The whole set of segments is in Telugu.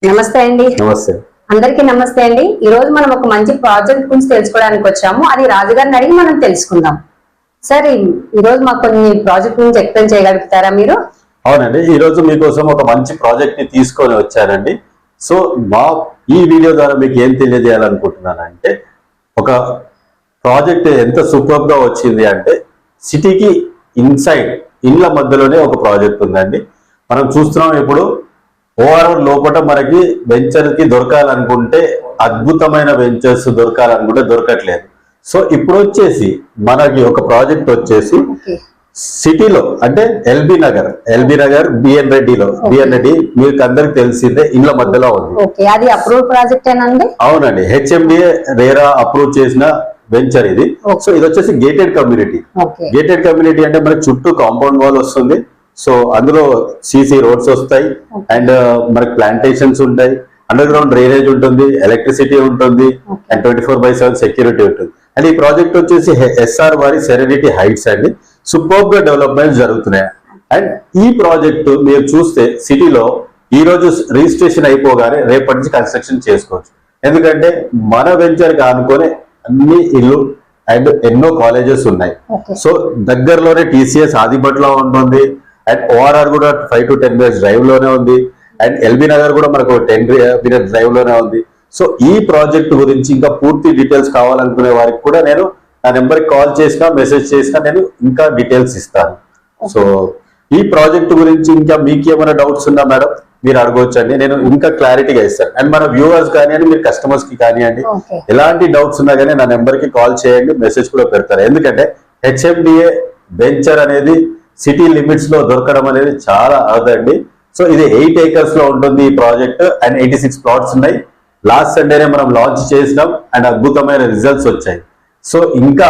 నమస్తే అండి. నమస్తే అందరికీ నమస్తే అండి. ఈ రోజు మనం ఒక మంచి ప్రాజెక్ట్ గురించి తెలుసుకోవడానికి వచ్చాము. అది రాజుగారిని అడిగి మనం తెలుసుకుందాం. సార్, ఈ రోజు మాకు కొన్ని ప్రాజెక్ట్ గురించి ఎక్స్ప్లెయిన్ చేయగలుగుతారా మీరు? అవునండి, ఈ రోజు మీకోసం ఒక మంచి ప్రాజెక్ట్ ని తీసుకొని వచ్చానండి. సో ఈ వీడియో ద్వారా మీకు ఏం తెలియజేయాలనుకుంటున్నానంటే, ఒక ప్రాజెక్ట్ ఎంత సూపర్ గా వచ్చింది అంటే, సిటీకి ఇన్సైడ్ ఇళ్ల మధ్యలోనే ఒక ప్రాజెక్ట్ ఉందండి. మనం చూస్తున్నాం ఇప్పుడు ఓఆర్ఆర్ లోపల మనకి వెంచర్ కి దొరకాలనుకుంటే అద్భుతమైన వెంచర్స్ దొరకాలనుకుంటే దొరకట్లేదు. సో ఇప్పుడు వచ్చేసి మనకి ఒక ప్రాజెక్ట్ వచ్చేసి సిటీలో అంటే ఎల్బీ నగర్ బిఎన్ రెడ్డి మీకు అందరికి తెలిసిందే, ఇళ్ల మధ్యలో ఉంది. అది అప్రూవ్ ప్రాజెక్ట్ ఏనండి? అవునండి, హెచ్ఎండిఏ రేరా అప్రూవ్ చేసిన వెంచర్ ఇది. సో ఇది వచ్చేసి గేటెడ్ కమ్యూనిటీ అంటే మనకి చుట్టూ కాంపౌండ్ వాల్ వస్తుంది. సో అందులో సిసి రోడ్స్ వస్తాయి అండ్ మనకి ప్లాంటేషన్స్ ఉంటాయి, అండర్ గ్రౌండ్ డ్రైనేజ్ ఉంటుంది, ఎలక్ట్రిసిటీ ఉంటుంది అండ్ 24/7 సెక్యూరిటీ ఉంటుంది. అండ్ ఈ ప్రాజెక్ట్ వచ్చేసి ఎస్ఆర్ వారి సెరెనిటీ హైట్స్ అండి. సూపర్ గా డెవలప్మెంట్ జరుగుతున్నాయి. అండ్ ఈ ప్రాజెక్ట్ మీరు చూస్తే సిటీలో ఈ రోజు రిజిస్ట్రేషన్ అయిపోగానే రేపటి నుంచి కన్స్ట్రక్షన్ చేసుకోవచ్చు. ఎందుకంటే మన వెంచర్ కి ఆనుకొని అన్ని ఇల్లు అండ్ ఎన్నో కాలేజెస్ ఉన్నాయి. సో దగ్గరలోనే టీసీఎస్ ఆదిబట్లో ఉంటుంది అండ్ ఓఆర్ఆర్ కూడా 5 to 10 minutes డ్రైవ్ లోనే ఉంది అండ్ ఎల్బీ నగర్ కూడా మనకు 10 minutes డ్రైవ్ లోనే ఉంది. సో ఈ ప్రాజెక్ట్ గురించి ఇంకా పూర్తి డీటెయిల్స్ కావాలనుకునే వారికి కూడా నేను నా నెంబర్కి కాల్ చేసినా మెసేజ్ చేసినా నేను ఇంకా డీటెయిల్స్ ఇస్తాను. సో ఈ ప్రాజెక్ట్ గురించి ఇంకా మీకు ఏమైనా డౌట్స్ ఉన్నా మేడం మీరు అడగవచ్చండి, నేను ఇంకా క్లారిటీగా ఇస్తాను. అండ్ మన వ్యూవర్స్ కానివ్వండి, మీరు కస్టమర్స్ కి కానివ్వండి, ఎలాంటి డౌట్స్ ఉన్నా కానీ నా నెంబర్కి కాల్ చేయండి, మెసేజ్ కూడా పెడతారు. ఎందుకంటే హెచ్ఎండిఏ వెంచర్ అనేది సిటీ లిమిట్స్ లో దొరకడం అనేది చాలా అదండి. సో ఇది 8 acres లో ఉంటుంది ఈ ప్రాజెక్ట్ అండ్ 86 plots ఉన్నాయి. లాస్ట్ సండేనే మనం లాంచ్ చేసినాం అండ్ అద్భుతమైన రిజల్ట్స్ వచ్చాయి. సో ఇంకా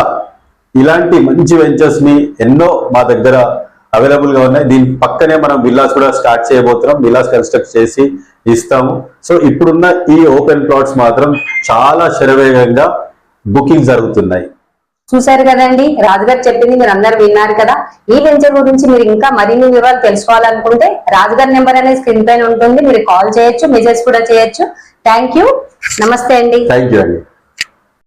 ఇలాంటి మంచి వెంచర్స్ ని ఎన్నో మా దగ్గర అవైలబుల్ గా ఉన్నాయి. దీని పక్కనే మనం విల్లాస్ కూడా స్టార్ట్ చేయబోతున్నాం, విల్లాస్ కన్స్ట్రక్ట్ చేసి ఇస్తాము. సో ఇప్పుడున్న ఈ ఓపెన్ ప్లాట్స్ మాత్రం చాలా శరవేగంగా బుకింగ్ జరుగుతున్నాయి. చూసారు కదండి, రాజుగారు చెప్పింది మీరు అందరు విన్నారు కదా. ఈ వెంచర్ గురించి మీరు ఇంకా మరిన్ని వివరాలు తెలుసుకోవాలనుకుంటే రాజుగారి నెంబర్ అనేది స్క్రీన్ పైన ఉంటుంది, మీరు కాల్ చేయొచ్చు, మెసేజ్ కూడా చేయొచ్చు. Thank you. నమస్తే అండి. థ్యాంక్ యూ అండి.